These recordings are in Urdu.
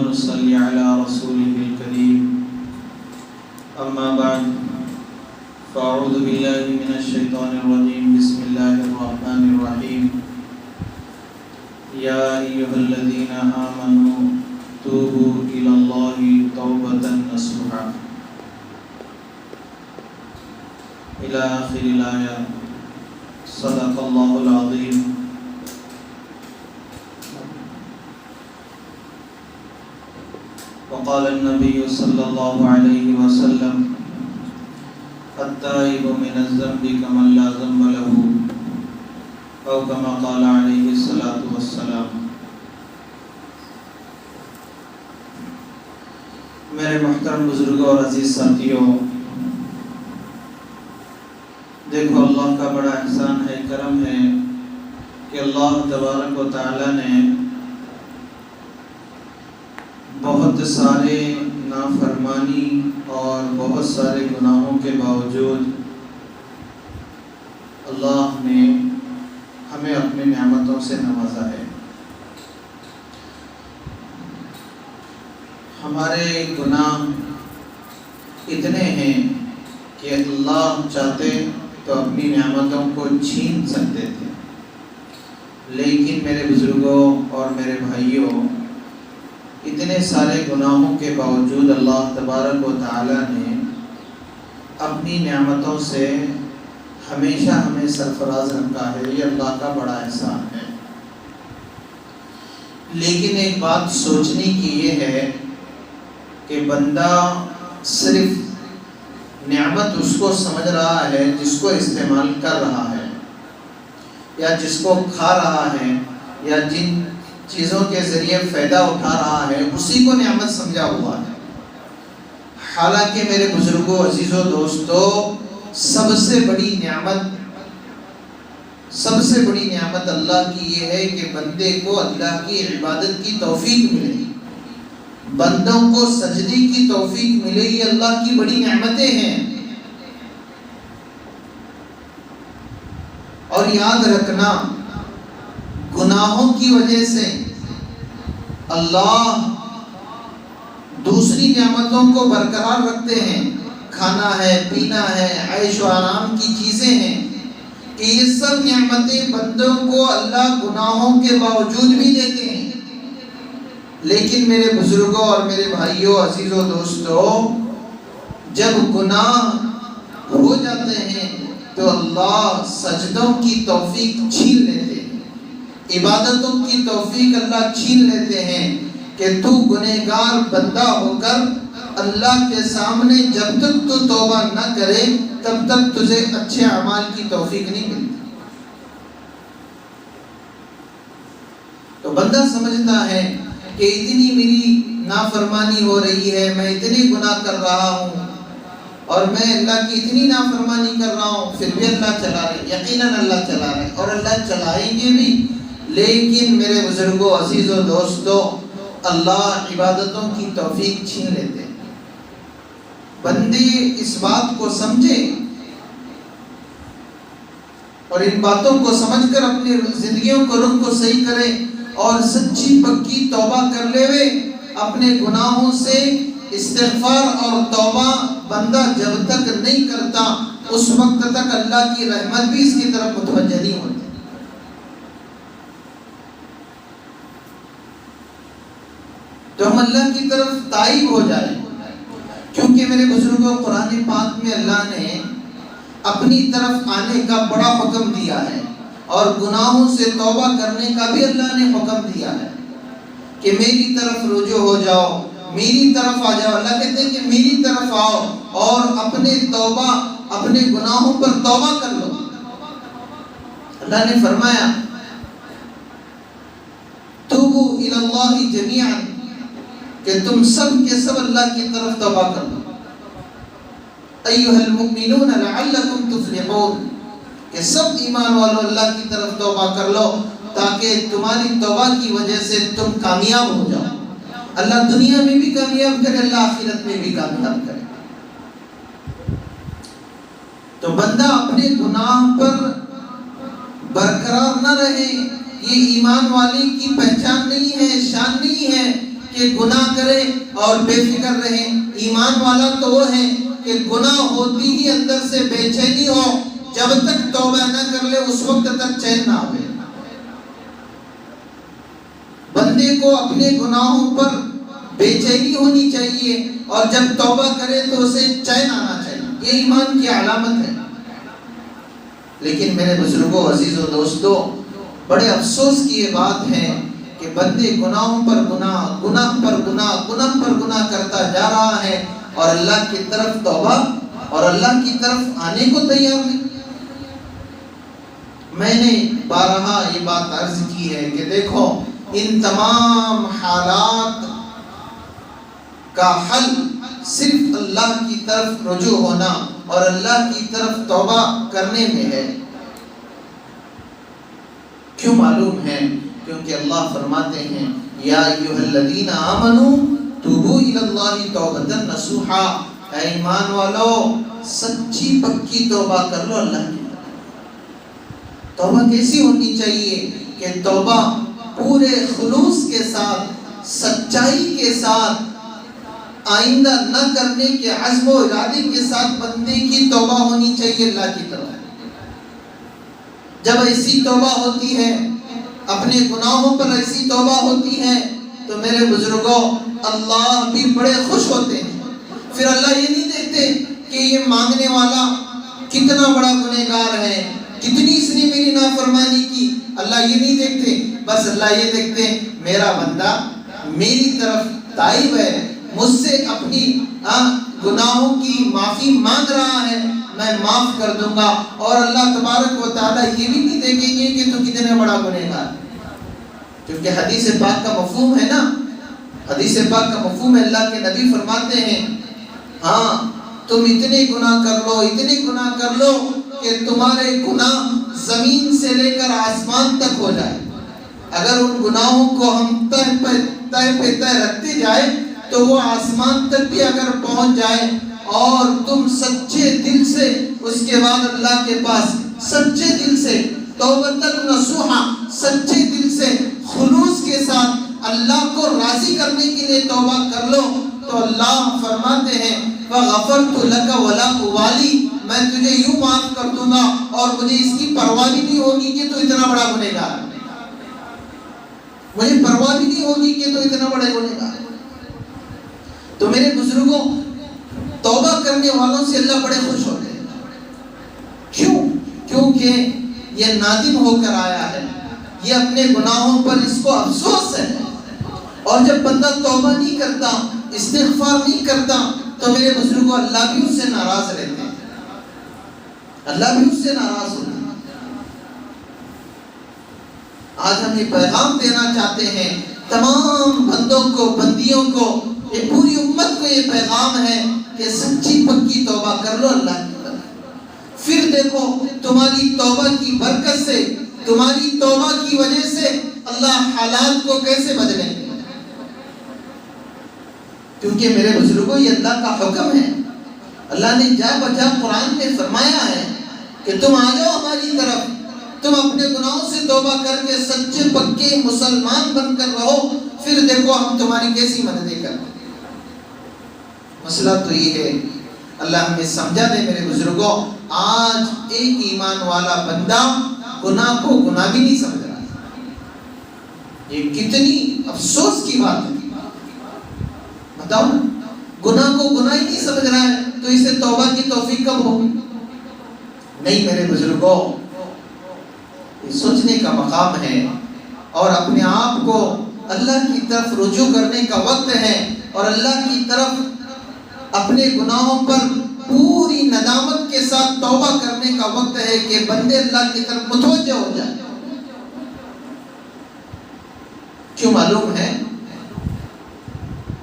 ونصلي على رسوله الكريم أما بعد فأعوذ بالله من الشيطان الرجيم بسم الله الرحمن الرحيم يا أيها الذين آمنوا توبوا إلى الله توبة نصوحا إلى آخر الآية صدق الله العظيم. وقال النبي صلى الله عليه وسلم التائب من الذنب كمن لا ذنب له أو كما قال عليه الصلاة والسلام. میرے محترم بزرگوں اور عزیز ساتھیوں، دیکھو اللہ کا بڑا احسان ہے، کرم ہے کہ اللہ تبارک و تعالی نے بہت سارے نافرمانی اور بہت سارے گناہوں کے باوجود اللہ نے ہمیں اپنی نعمتوں سے نوازا ہے. ہمارے گناہ اتنے ہیں کہ اللہ چاہتے تو اپنی نعمتوں کو چھین سکتے تھے، لیکن میرے بزرگوں اور میرے بھائیوں، اتنے سارے گناہوں کے باوجود اللہ تبارک و تعالی نے اپنی نعمتوں سے ہمیشہ ہمیں سرفراز رکھا ہے. یہ اللہ کا بڑا احسان ہے. لیکن ایک بات سوچنے کی یہ ہے کہ بندہ صرف نعمت اس کو سمجھ رہا ہے جس کو استعمال کر رہا ہے یا جس کو کھا رہا ہے یا جن چیزوں کے ذریعے فائدہ اٹھا رہا ہے، اسی کو نعمت سمجھا ہوا ہے. حالانکہ میرے بزرگوں، عزیزوں، دوستوں، سب سے بڑی نعمت اللہ کی یہ ہے کہ بندے کو اللہ کی عبادت کی توفیق ملے، بندوں کو سجدے کی توفیق ملے. یہ اللہ کی بڑی نعمتیں ہیں. اور یاد رکھنا، گناہوں کی وجہ سے اللہ دوسری نعمتوں کو برقرار رکھتے ہیں. کھانا ہے، پینا ہے، عیش و آرام کی چیزیں ہیں کہ یہ سب نعمتیں بندوں کو اللہ گناہوں کے باوجود بھی دیتے ہیں. لیکن میرے بزرگوں اور میرے بھائیوں، عزیزوں، دوستوں، جب گناہ ہو جاتے ہیں تو اللہ سجدوں کی توفیق چھین لیتے ہیں، عبادتوں کی توفیق اللہ چھین لیتے ہیں کہ تو گنہگار بندہ ہو کر اللہ کے سامنے جب تک تو توبہ نہ کرے تب تک تجھے اچھے اعمال کی توفیق نہیں ملتی. تو بندہ سمجھتا ہے کہ اتنی میری نافرمانی ہو رہی ہے، میں اتنے گناہ کر رہا ہوں اور میں اللہ کی اتنی نافرمانی کر رہا ہوں، پھر بھی اللہ چلا رہے. یقیناً اللہ چلا رہے اور اللہ چلائیں گے بھی. لیکن میرے بزرگوں، عزیزوں، دوستوں، اللہ عبادتوں کی توفیق چھین لیتے ہیں. بندے اس بات کو سمجھے اور ان باتوں کو سمجھ کر اپنی زندگیوں کو رخ کو صحیح کرے اور سچی پکی توبہ کر لے. اپنے گناہوں سے استغفار اور توبہ بندہ جب تک نہیں کرتا اس وقت تک اللہ کی رحمت بھی اس کی طرف متوجہ نہیں ہوتی. تو ہم اللہ کی طرف تائب ہو جائیں، کیونکہ میرے بزرگوں، قرآن پاک میں اللہ نے اپنی طرف آنے کا بڑا حکم دیا ہے اور گناہوں سے توبہ کرنے کا بھی اللہ نے حکم دیا ہے کہ میری طرف رجوع ہو جاؤ، میری طرف آ جاؤ. اللہ کہتے ہیں کہ میری طرف آؤ اور اپنے گناہوں پر توبہ کر لو. اللہ نے فرمایا توبوا الی اللہ جمیعا، کہ تم سب کے سب اللہ کی طرف توبہ کر لو. ایھا المؤمنون لعلکم تفلحون، کہ سب ایمان والوں اللہ کی طرف توبہ کر لو تاکہ تمہاری توبہ کی وجہ سے تم کامیاب ہو جاؤ. اللہ دنیا میں بھی کامیاب کرے، اللہ آخرت میں بھی کامیاب کرے. تو بندہ اپنے گناہ پر برقرار نہ رہے، یہ ایمان والے کی پہچان نہیں ہے، شان نہیں ہے کہ کہ گناہ کرے اور بے فکر رہے. ایمان والا تو وہ ہے کہ گناہ ہوتی ہی اندر سے بے چینی ہو، جب تک توبہ نہ کر لے اس وقت تک چین نہ آئے. بندے کو اپنے گناہوں پر بے چینی ہونی چاہیے اور جب توبہ کرے تو اسے چین آنا چاہیے. یہ ایمان کی علامت ہے. لیکن میرے بزرگوں، عزیزوں، دوستوں، بڑے افسوس کی یہ بات ہے کہ بندے گناہوں پر گناہ، گناہ پر گناہ، گناہ پر گناہ کرتا جا رہا ہے اور اللہ کی طرف توبہ اور اللہ کی طرف آنے کو تیار نہیں. میں نے بارہا یہ بات عرض کی ہے کہ دیکھو، ان تمام حالات کا حل صرف اللہ کی طرف رجوع ہونا اور اللہ کی طرف توبہ کرنے میں ہے. کیوں معلوم ہے؟ کیونکہ اللہ فرماتے ہیں یا ایھا الذین آمنوا توبوا الی اللہ توبۃ نصوحا. اے ایمان والو، سچی پکی توبہ کر لو اللہ کی طرف. توبہ کیسی ہونی چاہیے کہ توبہ پورے خلوص کے ساتھ، سچائی کے ساتھ، آئندہ نہ کرنے کے عزم و ارادے کے ساتھ بندے کی توبہ ہونی چاہیے اللہ کی طرف. جب ایسی توبہ ہوتی ہے، اپنے گناہوں پر ایسی توبہ ہوتی ہے، تو میرے بزرگوں اللہ بھی بڑے خوش ہوتے ہیں. پھر اللہ یہ نہیں دیکھتے کہ یہ مانگنے والا کتنا بڑا گنہگار ہے، کتنی اس نے میری نافرمانی کی. اللہ یہ نہیں دیکھتے، بس اللہ یہ دیکھتے میرا بندہ میری طرف تائب ہے، مجھ سے اپنی گناہوں کی معافی مانگ رہا ہے، میں معاف کر دوں گا. اور اللہ تبارک و تعالیٰ یہ بھی نہیں دیکھیں گے کہ تو کتنے بڑا گنہگار ہے. کیونکہ حدیث پاک کا مفہوم ہے نا، حدیث پاک کا مفہوم ہے، اللہ کے نبی فرماتے ہیں ہاں تم اتنے گناہ کر لو، اتنے گناہ کر لو کہ تمہارے گناہ زمین سے لے کر آسمان تک ہو جائے. اگر ان گناہوں کو ہم تہ پہ تہ رکھتے جائیں تو وہ آسمان تک بھی اگر پہنچ جائے اور تم سچے دل سے اس کے بعد اللہ کے پاس سچے دل سے توبۃ نصوحا، سچے دل سے خلوص کے ساتھ اللہ کو راضی کرنے کے لیے توبہ کر لو تو اللہ فرماتے ہیں فغفرت لک ولا ابالی، میں تجھے یوں معاف کر دوں گا اور مجھے اس کی پرواہ بھی نہیں ہوگی کہ تو اتنا بڑا گنہگار ہے. مجھے پرواہ بھی نہیں ہوگی کہ تو اتنا بڑا گنہگار ہے. تو میرے بزرگوں، توبہ کرنے والوں سے اللہ بڑے خوش ہوتے ہیں. کیوں؟ کیونکہ یہ نادم ہو کر آیا ہے، یہ اپنے گناہوں پر اس کو افسوس ہے. اور جب بندہ توبہ نہیں کرتا، استغفار نہیں کرتا، تو میرے بزرگوں اللہ بھی اس سے ناراض رہتے ہیں، اللہ بھی اس سے ناراض ہوتے ہیں. آج ہم یہ پیغام دینا چاہتے ہیں تمام بندوں کو، بندیوں کو، یہ پوری امت کو یہ پیغام ہے کہ سچی پکی توبہ کر لو اللہ کی طرف. پھر دیکھو تمہاری توبہ کی برکت سے، تمہاری توبہ کی وجہ سے اللہ حالات کو کیسے بدلیں گے. کیونکہ میرے بزرگوں یہ اللہ کا حکم ہے. اللہ نے جا بجا قرآن میں فرمایا ہے کہ تم آ جاؤ ہماری طرف، تم اپنے گناہوں سے توبہ کر کے سچے پکے مسلمان بن کر رہو، پھر دیکھو ہم تمہاری کیسی مددیں کرتے ہیں. مسئلہ تو یہ ہے، اللہ ہمیں سمجھا دے میرے بزرگوں. آج ایک ایمان والا بندہ گناہ کو گناہ بھی نہیں سمجھ رہا. یہ کتنی افسوس کی بات ہے. بتاؤ نا، گناہ کو گناہ ہی نہیں سمجھ رہا ہے تو اسے توبہ کی توفیق کب ہوگی؟ نہیں میرے بزرگوں، یہ سوچنے کا مقام ہے اور اپنے آپ کو اللہ کی طرف رجوع کرنے کا وقت ہے اور اللہ کی طرف اپنے گناہوں پر پوری ندامت کے ساتھ توبہ کرنے کا وقت ہے کہ بندے اللہ کی طرف متوجہ ہو جائے. کیوں معلوم ہے؟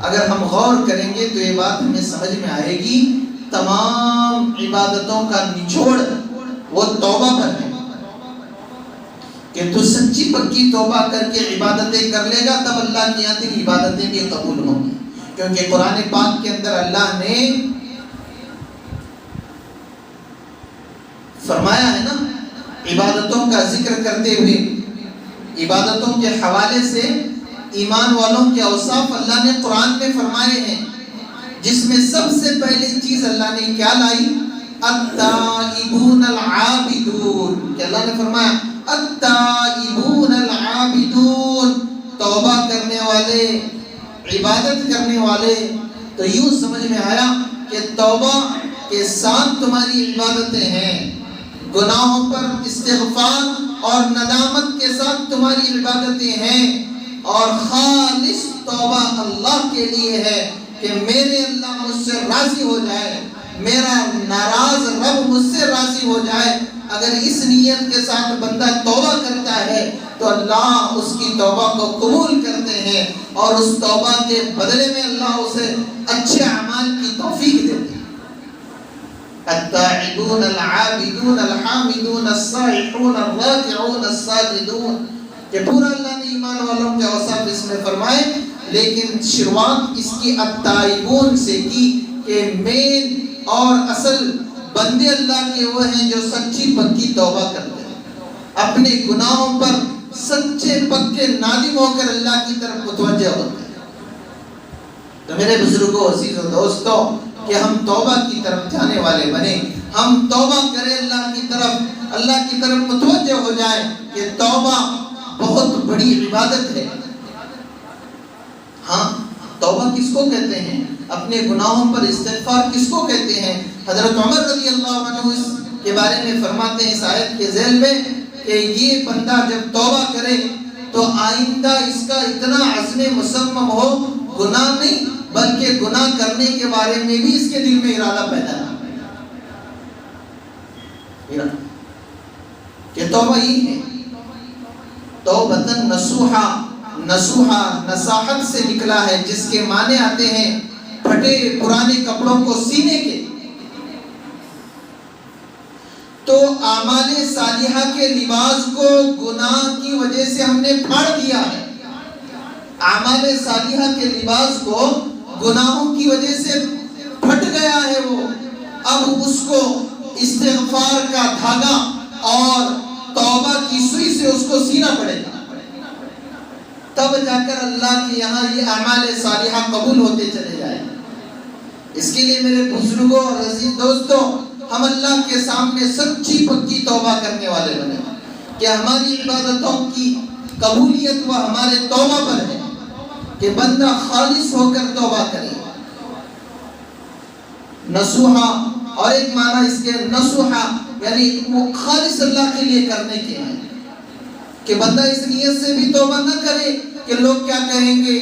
اگر ہم غور کریں گے تو یہ بات ہمیں سمجھ میں آئے گی، تمام عبادتوں کا نچوڑ وہ توبہ پر ہے کہ تو سچی پکی توبہ کر کے عبادتیں کر لے گا تب اللہ کی یہاں تیری عبادتیں بھی قبول ہوں گی. کیونکہ قرآن پاک کے اندر اللہ نے فرمایا ہے نا، عبادتوں کا ذکر کرتے ہوئے، عبادتوں کے حوالے سے ایمان والوں کے اوصاف اللہ نے قرآن میں فرمائے ہیں، جس میں سب سے پہلی چیز اللہ نے کیا لائی؟ التائبون العابدون، کہ اللہ نے فرمایا التائبون العابدون، توبہ کرنے والے، عبادت کرنے والے۔ تو یوں سمجھ میں آیا کہ توبہ کے ساتھ تمہاری عبادتیں ہیں، گناہوں پر استغفار اور ندامت کے ساتھ تمہاری عبادتیں ہیں، اور خالص توبہ اللہ کے لیے ہے کہ میرے اللہ مجھ سے راضی ہو جائے، میرا ناراض رب مجھ سے راضی ہو جائے۔ اگر اس نیت کے ساتھ بندہ توبہ کرتا ہے تو اللہ اس کی توبہ کو قبول کرتے ہیں، اور اس توبہ کے بدلے میں اللہ اسے اچھے اعمال کی توفیق دیتے ہیں۔ التائبون العابدون الحامدون السائحون الراکعون الساجدون، کہ پورا اللہ نے ایمان والوں کے اوصاف اس میں فرمائے، لیکن شروعات اس کی التائبون سے کی کہ مین اور اصل بندے اللہ کے وہ ہیں جو سچی پکی توبہ کرتے ہیں، اپنے گناہوں پر سچے پکے نادم ہو کر اللہ کی طرف متوجہ ہوتے ہیں۔ تو میرے بزرگوں، عزیزوں، دوستوں، کہ ہم توبہ کی طرف جانے والے بنے، ہم توبہ کریں اللہ کی طرف متوجہ ہو جائے کہ توبہ بہت بڑی عبادت ہے۔ ہاں، توبہ کس کو کہتے ہیں؟ اپنے گناہوں پر استغفار کس کو کہتے ہیں؟ حضرت عمر رضی اللہ عنہ اس کے بارے میں فرماتے ہیں اس آیت کے ذیل میں کہ یہ بندہ جب توبہ کرے تو آئندہ اس کا اتنا عزم مصمم ہو، گناہ نہیں بلکہ گناہ کرنے کے بارے میں بھی اس کے دل میں ارادہ پیدا ہو، کہ توبہ یہ ہے توبۃ نصوحہ۔ نصوحہ نصاحت سے نکلا ہے، جس کے معنی آتے ہیں پھٹے پرانے کپڑوں کو سینے کے۔ تو اعمال صالحہ کے لباس کو گناہ کی وجہ سے ہم نے پھاڑ دیا ہے، اعمال صالحہ کے لباس کو گناہوں کی وجہ سے پھٹ گیا ہے وہ، اب اس کو استغفار کا دھاگا اور توبہ کی سوئی سے اس کو سینا پڑے گا، تب جا کر اللہ کے یہاں یہ اعمال صالحہ قبول ہوتے چلے جائیں۔ اس کے لیے میرے بزرگوں اور عزیز دوستوں، ہم اللہ کے سامنے سچی پکی توبہ کرنے والے بنے، کہ ہماری عبادتوں کی قبولیت وہ ہمارے توبہ پر ہے، کہ بندہ خالص ہو کر توبہ کرے۔ نصوحہ، اور ایک معنی اس کے نصوحہ یعنی وہ خالص اللہ کے لیے کرنے کے ہیں، کہ بندہ اس نیت سے بھی توبہ نہ کرے کہ لوگ کیا کہیں گے،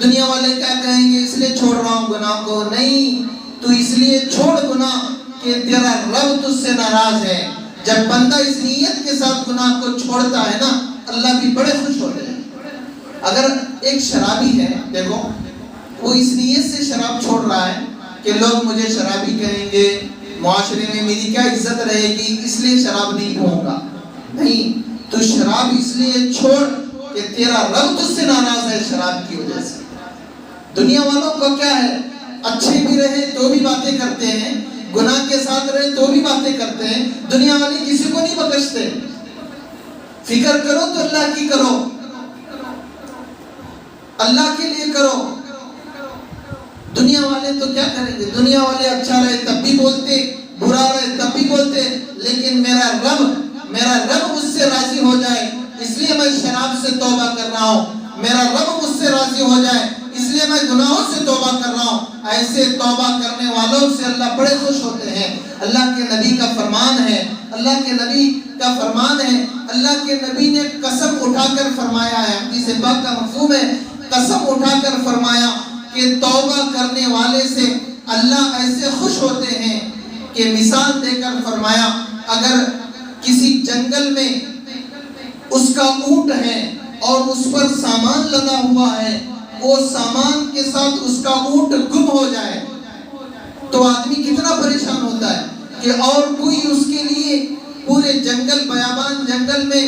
دنیا والے کیا کہیں گے اس لیے چھوڑ رہا ہوں گناہ کو۔ نہیں، تو اس لیے چھوڑ گناہ کہ تیرا رب تجھ سے ناراض ہے۔ جب بندہ اس نیت کے ساتھ گناہ کو چھوڑتا ہے نا، اللہ بھی بڑے خوش ہوتے ہیں۔ اگر ایک شرابی ہے، دیکھو وہ اس نیت سے شراب چھوڑ رہا ہے کہ لوگ مجھے شرابی کہیں گے، معاشرے میں میری کیا عزت رہے گی، اس لیے شراب نہیں پیوں گا۔ نہیں، تو شراب اس لیے چھوڑ کہ تیرا رب تجھ سے ناراض ہے شراب کی وجہ سے۔ دنیا والوں کو کیا ہے، اچھے بھی رہے تو بھی باتیں کرتے ہیں، گناہ کے ساتھ رہے تو بھی باتیں کرتے ہیں۔ دنیا والے کسی کو نہیں بخشتے۔ فکر کرو تو اللہ کی کرو، اللہ کے لیے کرو۔ دنیا والے تو کیا کریں گے، دنیا والے اچھا رہے تب بھی بولتے، برا رہے تب بھی بولتے، لیکن میرا رب مجھ سے راضی ہو جائے اس لیے میں شراب سے توبہ کر رہا ہوں، میرا رب مجھ سے راضی ہو جائے اس لیے میں گناہوں سے توبہ کر رہا ہوں۔ ایسے توبہ کرنے والوں سے اللہ بڑے خوش ہوتے ہیں۔ اللہ کے نبی کا فرمان ہے، اللہ کے نبی نے قسم اٹھا کر فرمایا ہے، حدیث پاک کا مفہوم ہے، قسم اٹھا کر فرمایا کہ توبہ کرنے والے سے اللہ ایسے خوش ہوتے ہیں کہ مثال دے کر فرمایا، اگر کسی جنگل میں اس کا اونٹ ہے اور اس پر سامان لدا ہوا ہے، وہ سامان کے ساتھ اس کا اونٹ گم ہو جائے تو آدمی کتنا پریشان ہوتا ہے کہ اور کوئی اس کے لیے پورے جنگل بیابان جنگل میں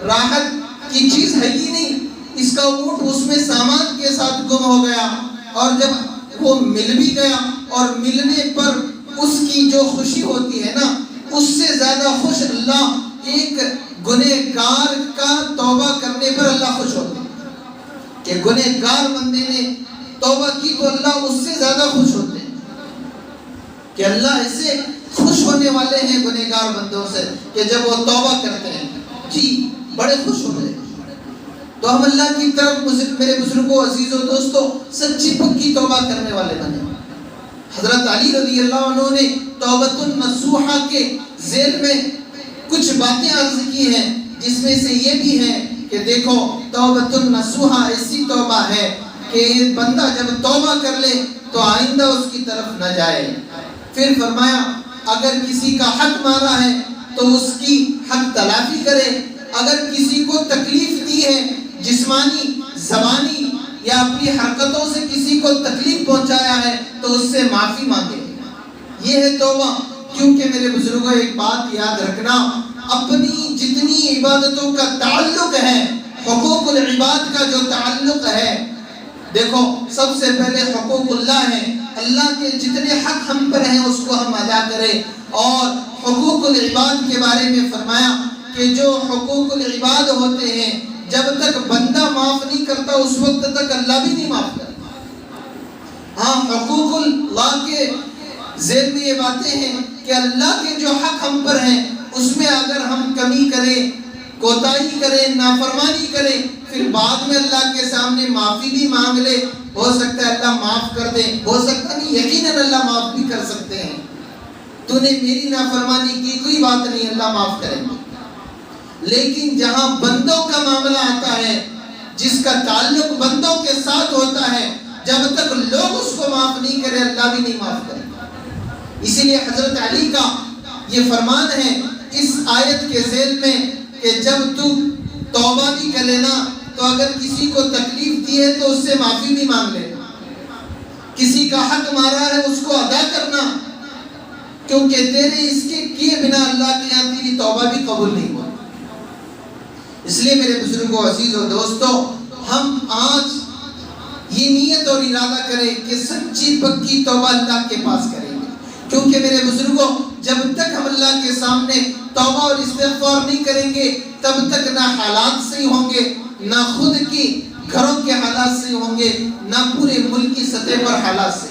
راحت کی چیز ہے ہی نہیں، اس کا اونٹ اس میں سامان کے ساتھ گم ہو گیا، اور جب وہ مل بھی گیا اور ملنے پر اس کی جو خوشی ہوتی ہے نا، اس سے زیادہ خوش اللہ ایک گنہگار کا توبہ کرنے پر اللہ خوش ہوتے ہیں۔ کہ گنہگار بندے نے توبہ کی تو اللہ اس سے زیادہ خوش ہوتے ہیں، کہ اللہ ایسے خوش ہونے والے ہیں گنہگار بندوں سے کہ جب وہ توبہ کرتے ہیں جی بڑے خوش ہوتے ہیں۔ تو ہم اللہ کی طرف میرے بزرگوں، عزیزوں، دوستوں، سچی پکی توبہ کرنے والے بنے۔ حضرت علی رضی اللہ عنہ نے توبۃ النصوحہ کے ذیل میں کچھ باتیں عرض کی ہیں، جس میں سے یہ بھی ہے کہ دیکھو توبۃ النصوحہ ایسی توبہ ہے کہ بندہ جب توبہ کر لے تو آئندہ اس کی طرف نہ جائے۔ پھر فرمایا اگر کسی کا حق مارا ہے تو اس کی حق تلافی کرے، اگر کسی کو تکلیف دی ہے جسمانی، زبانی یا اپنی حرکتوں سے کسی کو تکلیف پہنچایا ہے تو اس سے معافی مانگے۔ یہ ہے توبہ۔ کیونکہ میرے بزرگوں ایک بات یاد رکھنا، اپنی جتنی عبادتوں کا تعلق ہے، حقوق العباد کا جو تعلق ہے، دیکھو سب سے پہلے حقوق اللہ ہے، اللہ کے جتنے حق ہم پر ہیں اس کو ہم ادا کریں۔ اور حقوق العباد کے بارے میں فرمایا کہ جو حقوق العباد ہوتے ہیں جب تک بندہ معاف نہیں کرتا اس وقت تک اللہ بھی نہیں معاف کرتا۔ ہاں حقوق اللہ کے ذیل میں یہ باتیں ہیں کہ اللہ کے جو حق ہم پر ہیں اس میں اگر ہم کمی کریں، کوتاہی کریں، نافرمانی کریں، پھر بعد میں اللہ کے سامنے معافی بھی مانگ لے، ہو سکتا ہے اللہ معاف کر دے، ہو سکتا نہیں، یقیناً اللہ معاف بھی کر سکتے ہیں۔ تو نے میری نافرمانی کی، کوئی بات نہیں، اللہ معاف کریں گے۔ لیکن جہاں بندوں کا معاملہ آتا ہے، جس کا تعلق بندوں کے ساتھ ہوتا ہے، جب تک لوگ اس کو معاف نہیں کرے اللہ بھی نہیں معاف کرے۔ اسی لیے حضرت علی کا یہ فرمان ہے اس آیت کے ذیل میں کہ جب تو توبہ بھی کر لینا تو اگر کسی کو تکلیف دی ہے تو اس سے معافی بھی مانگ لینا، کسی کا حق مارا ہے اس کو ادا کرنا، کیونکہ تیرے اس کے کیے بنا اللہ کے یہاں تیری توبہ بھی قبول نہیں ہوا۔ اس لیے میرے بزرگوں، عزیزوں، دوستوں، ہم آج یہ نیت اور ارادہ کریں کہ سچی پکی توبہ اللہ کے پاس کریں گے، کیونکہ میرے بزرگوں جب تک ہم اللہ کے سامنے توبہ اور استغفار نہیں کریں گے تب تک نہ حالات صحیح ہوں گے، نہ خود کی گھروں کے حالات صحیح ہوں گے، نہ پورے ملک کی سطح پر حالات صحیح